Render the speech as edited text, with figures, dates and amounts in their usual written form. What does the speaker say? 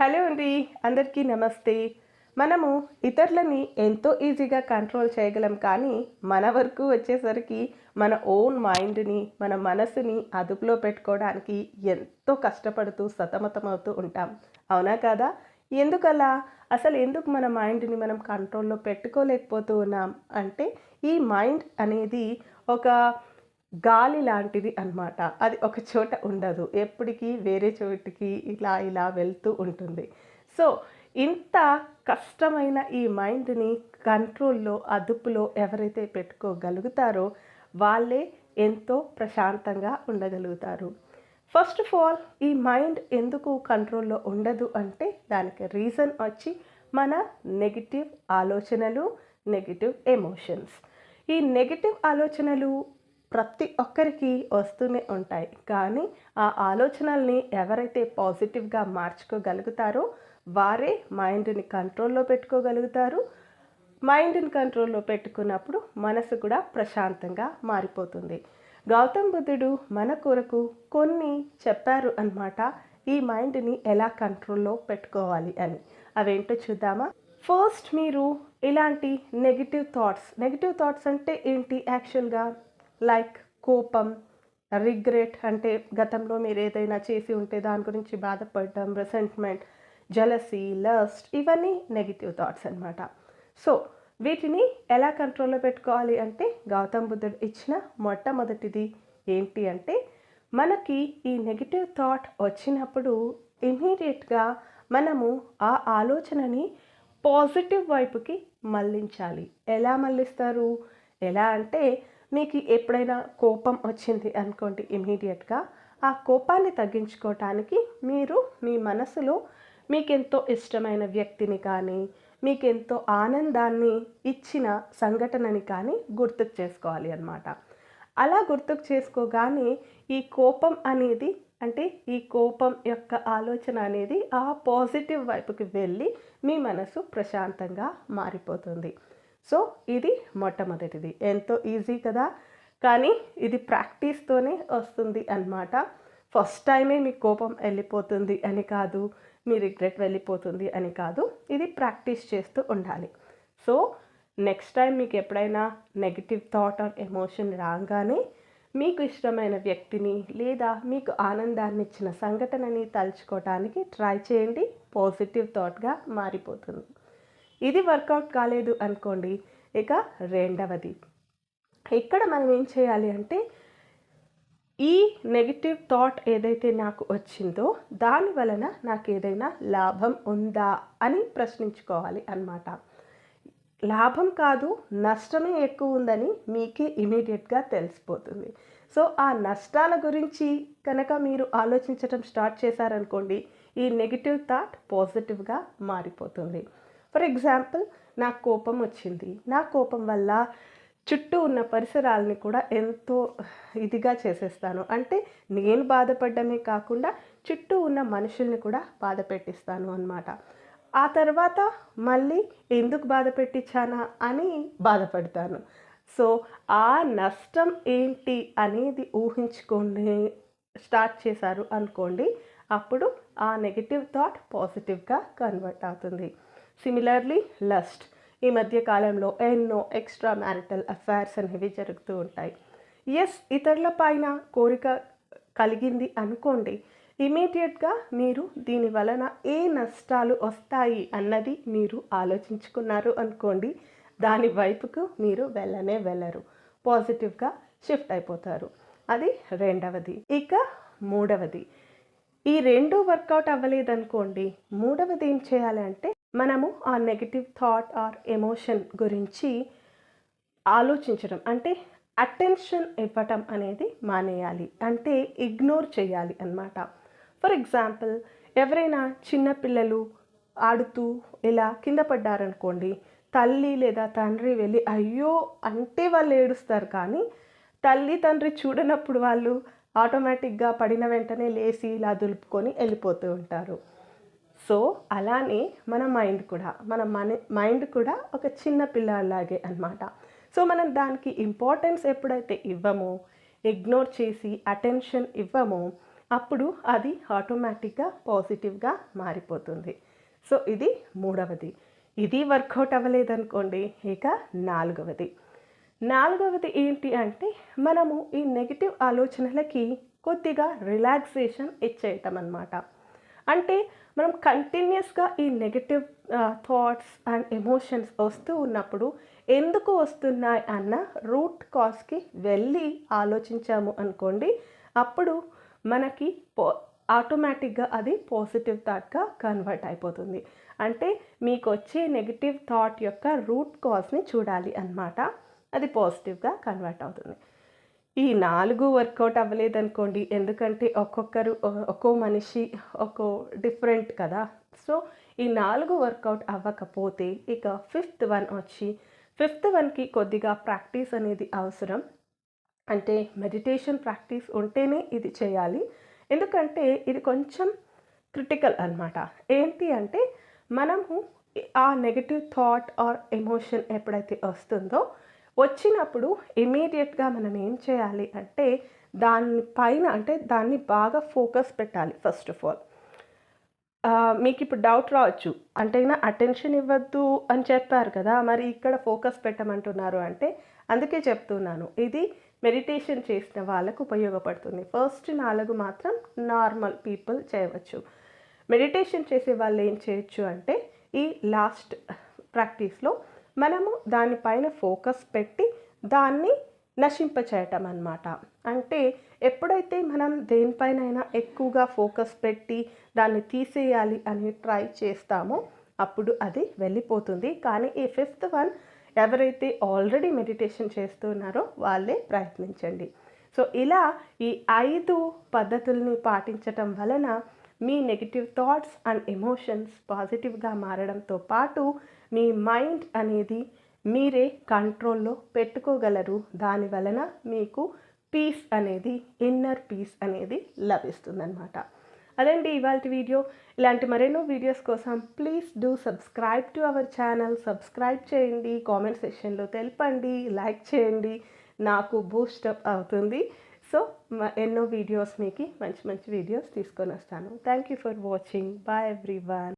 Hello అండి. అందరికీ నమస్తే. మనము ఇతరులని ఎంతో ఈజీగా కంట్రోల్ చేయగలం కానీ, మన వరకు వచ్చేసరికి మన ఓన్ మైండ్‌ని, మన మనసుని అదుపులో పెట్టుకోవడానికి ఎంతో కష్టపడుతూ సతమతమవుతూ ఉంటాం. అవునా కాదా? ఎందుకలా? అసలు ఎందుకు మన మైండ్‌ని మనం కంట్రోల్‌లో పెట్టుకోలేకపోతూ ఉన్నాం అంటే, ఈ మైండ్ అనేది ఒక గాలి లాంటిది అన్నమాట. అది ఒక చోట ఉండదు. ఎప్పటికీ వేరే చోటికి ఇలా ఇలా వెళ్తూ ఉంటుంది. సో, ఇంత కష్టమైన ఈ మైండ్‌ని కంట్రోల్‌లో, అదుపులో ఎవరైతే పెట్టుకోగలుగుతారో వాళ్ళే ఎంతో ప్రశాంతంగా ఉండగలుగుతారు. ఫస్ట్ ఆఫ్ ఆల్ ఈ మైండ్ ఎందుకు కంట్రోల్‌లో ఉండదు అంటే దానికి రీజన్ వచ్చి మన నెగెటివ్ ఆలోచనలు, నెగెటివ్ ఎమోషన్స్. ఈ నెగెటివ్ ఆలోచనలు ప్రతి ఒక్కరికి వస్తూనే ఉంటాయి. కానీ ఆ ఆలోచనల్ని ఎవరైతే పాజిటివ్‌గా మార్చుకోగలుగుతారో వారే మైండ్‌ని కంట్రోల్‌లో పెట్టుకోగలుగుతారు. మైండ్‌ని కంట్రోల్‌లో పెట్టుకున్నప్పుడు మనసు కూడా ప్రశాంతంగా మారిపోతుంది. గౌతమ్ బుద్ధుడు మన కొరకు కొన్ని చెప్పారు అన్నమాట. ఈ మైండ్‌ని ఎలా కంట్రోల్‌లో పెట్టుకోవాలి అని. అవేంటో చూద్దామా? ఫస్ట్ మీరు ఇలాంటి నెగెటివ్ థాట్స్ అంటే ఏంటి యాక్చువల్‌గా? లైక్ కోపం, రిగ్రెట్ అంటే గతంలో మీరు ఏదైనా చేసి ఉంటే దాని గురించి బాధపడడం, రెసెంట్మెంట్, జెలసీ, లస్ట్ ఇవన్నీ నెగెటివ్ థాట్స్ అన్నమాట. సో, వీటిని ఎలా కంట్రోల్‌లో పెట్టుకోవాలి అంటే గౌతమ్ బుద్ధుడు ఇచ్చిన మొట్టమొదటిది ఏంటి అంటే, మనకి ఈ నెగెటివ్ థాట్ వచ్చినప్పుడు ఇమ్మీడియేట్‌గా మనము ఆ ఆలోచనని పాజిటివ్ వైపుకి మళ్ళించాలి. ఎలా మళ్ళిస్తారు? ఎలా అంటే మీకు ఎప్పుడైనా కోపం వచ్చింది అనుకోండి ఇమ్మీడియేట్‌గా, ఆ కోపాన్ని తగ్గించుకోవటానికి మీరు మీ మనసులో మీకెంతో ఇష్టమైన వ్యక్తిని కానీ, మీకెంతో ఆనందాన్ని ఇచ్చిన సంఘటనని కానీ గుర్తుకు చేసుకోవాలి అన్నమాట. అలా గుర్తుకు చేసుకోగానే ఈ కోపం అనేది అంటే ఈ కోపం యొక్క ఆలోచన అనేది ఆ పాజిటివ్ వైపుకి వెళ్ళి మీ మనసు ప్రశాంతంగా మారిపోతుంది. సో, ఇది మొట్టమొదటిది. ఎంతో ఈజీ కదా! కానీ ఇది ప్రాక్టీస్‌తోనే వస్తుంది అన్నమాట. ఫస్ట్ టైమే మీకు కోపం వెళ్ళిపోతుంది అని కాదు. మీ రిగ్రెట్ వెళ్ళిపోతుంది అని కాదు. ఇది ప్రాక్టీస్ చేస్తూ ఉండాలి. సో, నెక్స్ట్ టైం మీకు ఎప్పుడైనా నెగెటివ్ థాట్ ఆర్ ఎమోషన్ రాగానే మీకు ఇష్టమైన వ్యక్తిని లేదా మీకు ఆనందాన్ని ఇచ్చిన సంఘటనని తలుచుకోవటానికి ట్రై చేయండి. పాజిటివ్ థాట్‌గా మారిపోతుంది. ఇది వర్కౌట్ కాలేదు అనుకోండి, ఇక రెండవది. ఇక్కడ మనం ఏం చేయాలి అంటే, ఈ నెగెటివ్ థాట్ ఏదైతే నాకు వచ్చిందో, దాని వలన నాకేదైనా లాభం ఉందా అని ప్రశ్నించుకోవాలి అన్నమాట. లాభం కాదు, నష్టమే ఎక్కువ ఉందని మీకే ఇమ్మీడియేట్‌గా తెలిసిపోతుంది. సో, ఆ నష్టాల గురించి కనుక మీరు ఆలోచించటం స్టార్ట్ చేశారనుకోండి, ఈ నెగెటివ్ థాట్ పాజిటివ్‌గా మారిపోతుంది. ఫర్ ఎగ్జాంపుల్ నాకు కోపం వచ్చింది. నా కోపం వల్ల చుట్టూ ఉన్న పరిసరాలని కూడా ఎంతో ఇదిగా చేసేస్తాను. అంటే నేను బాధపడడమే కాకుండా చుట్టూ ఉన్న మనుషుల్ని కూడా బాధ పెట్టిస్తాను అన్నమాట. ఆ తర్వాత మళ్ళీ ఎందుకు బాధ పెట్టించానా అని బాధపడతాను. సో, ఆ నష్టం ఏంటి అనేది ఊహించుకొని స్టార్ట్ చేశారు అనుకోండి, అప్పుడు ఆ నెగెటివ్ థాట్ పాజిటివ్‌గా కన్వర్ట్ అవుతుంది. Similarly lust. ఈ మధ్య కాలంలో ఎన్నో ఎక్స్‌ట్రా మ్యారిటల్ అఫైర్స్ అనేవి జరుగుతూ ఉంటాయి. యెస్, ఇతరుల పైన కోరిక కలిగింది అనుకోండి, ఇమ్మీడియేట్‌గా మీరు దీని వలన ఏ నష్టాలు వస్తాయి అన్నది మీరు ఆలోచించుకున్నారు అనుకోండి, దాని వైపుకు మీరు వెళ్ళనే వెళ్ళరు. పాజిటివ్‌గా షిఫ్ట్ అయిపోతారు. అది రెండవది. ఇక మూడవది. ఈ 2 వర్కౌట్ అవ్వలేదనుకోండి, మూడవది ఏం చేయాలి అంటే, మనము ఆ నెగెటివ్ థాట్ ఆర్ ఎమోషన్ గురించి ఆలోచించడం అంటే అటెన్షన్ ఇవ్వటం అనేది మానేయాలి. అంటే ఇగ్నోర్ చేయాలి అన్నమాట. ఫర్ ఎగ్జాంపుల్ ఎవరైనా చిన్న పిల్లలు ఆడుతూ ఇలా కింద పడ్డారనుకోండి, తల్లి లేదా తండ్రి వెళ్ళి అయ్యో అంటే వాళ్ళు ఏడుస్తారు. కానీ తల్లి తండ్రి చూడనప్పుడు వాళ్ళు ఆటోమేటిక్‌గా పడిన వెంటనే లేసి ఇలా దులుపుకొని వెళ్ళిపోతూ ఉంటారు. సో, అలానే మన మైండ్ కూడా ఒక చిన్న పిల్లాడిలాగే అన్నమాట. సో, మనం దానికి ఇంపార్టెన్స్ ఎప్పుడైతే ఇవ్వమో, ఇగ్నోర్ చేసి అటెన్షన్ ఇవ్వమో, అప్పుడు అది ఆటోమేటిక్గా పాజిటివ్గా మారిపోతుంది. సో ఇది మూడవది. ఇది వర్కౌట్ అవ్వలేదనుకోండి, ఇక నాలుగవది ఏంటి అంటే మనము ఈ నెగిటివ్ ఆలోచనలకి కొద్దిగా రిలాక్సేషన్ ఇచ్చేయటం అన్నమాట. అంటే మనం కంటిన్యూస్గా ఈ నెగటివ్ థాట్స్ అండ్ ఎమోషన్స్ వస్తూ ఉన్నప్పుడు ఎందుకు వస్తున్నాయి అన్న రూట్ కాజ్కి వెళ్ళి ఆలోచించాము అనుకోండి, అప్పుడు మనకి ఆటోమేటిక్గా అది పాజిటివ్ థాట్గా కన్వర్ట్ అయిపోతుంది. అంటే మీకు వచ్చే నెగిటివ్ థాట్ యొక్క రూట్ కాజ్ని చూడాలి అన్నమాట. అది పాజిటివ్గా కన్వర్ట్ అవుతుంది. ఈ 4 వర్కౌట్ అవ్వలేదనుకోండి, ఎందుకంటే ఒక్కో మనిషి ఒక్కో డిఫరెంట్ కదా. సో ఈ 4 వర్కౌట్ అవ్వకపోతే ఇక ఫిఫ్త్ వన్కి కొద్దిగా ప్రాక్టీస్ అనేది అవసరం. అంటే మెడిటేషన్ ప్రాక్టీస్ ఉంటేనే ఇది చేయాలి. ఎందుకంటే ఇది కొంచెం క్రిటికల్ అన్నమాట. ఏంటి అంటే మనము ఆ నెగటివ్ థాట్ ఆర్ ఎమోషన్ ఎప్పుడైతే వస్తుందో, వచ్చినప్పుడు ఇమీడియట్గా మనం ఏం చేయాలి అంటే దాన్ని బాగా ఫోకస్ పెట్టాలి. ఫస్ట్ ఆఫ్ ఆల్ మీకు ఇప్పుడు డౌట్ రావచ్చు, అంటే అటెన్షన్ ఇవ్వద్దు అని చెప్పారు కదా, మరి ఇక్కడ ఫోకస్ పెట్టమంటున్నారు అంటే అందుకే చెప్తున్నాను, ఇది మెడిటేషన్ చేసిన వాళ్ళకు ఉపయోగపడుతుంది. ఫస్ట్ 4 మాత్రం నార్మల్ పీపుల్ చేయవచ్చు. మెడిటేషన్ చేసే వాళ్ళు ఏం చేయొచ్చు అంటే ఈ లాస్ట్ ప్రాక్టీస్లో మనము దానిపైన ఫోకస్ పెట్టి దాన్ని నశింపచేయటం అన్నమాట. అంటే ఎప్పుడైతే మనం దేనిపైనైనా ఎక్కువగా ఫోకస్ పెట్టి దాన్ని తీసేయాలి అని ట్రై చేస్తామో అప్పుడు అది వెళ్ళిపోతుంది. కానీ ఈ ఫిఫ్త్ వన్ ఎవరైతే ఆల్రెడీ మెడిటేషన్ చేస్తున్నారో వాళ్ళే ప్రయత్నించండి. సో ఇలా ఈ 5 పద్ధతుల్ని పాటించటం వలన మీ నెగిటివ్ థాట్స్ అండ్ ఎమోషన్స్ పాజిటివ్గా మారడంతో పాటు మీ మైండ్ అనేది మీరే కంట్రోల్లో పెట్టుకోగలరు. దాని వలన మీకు పీస్ అనేది, ఇన్నర్ పీస్ అనేది లభిస్తుందన్నమాట. అదండి ఇవాల్టి వీడియో. ఇలాంటి మరెన్నో వీడియోస్ కోసం please do subscribe to our channel. Subscribe చేయండి, కామెంట్ సెక్షన్లో తెలపండి, లైక్ చేయండి, నాకు బూస్టప్ అవుతుంది. సో ఎన్నో వీడియోస్ మీకు మంచి మంచి వీడియోస్ తీసుకొని వస్తాను. Thank you for watching. Bye everyone.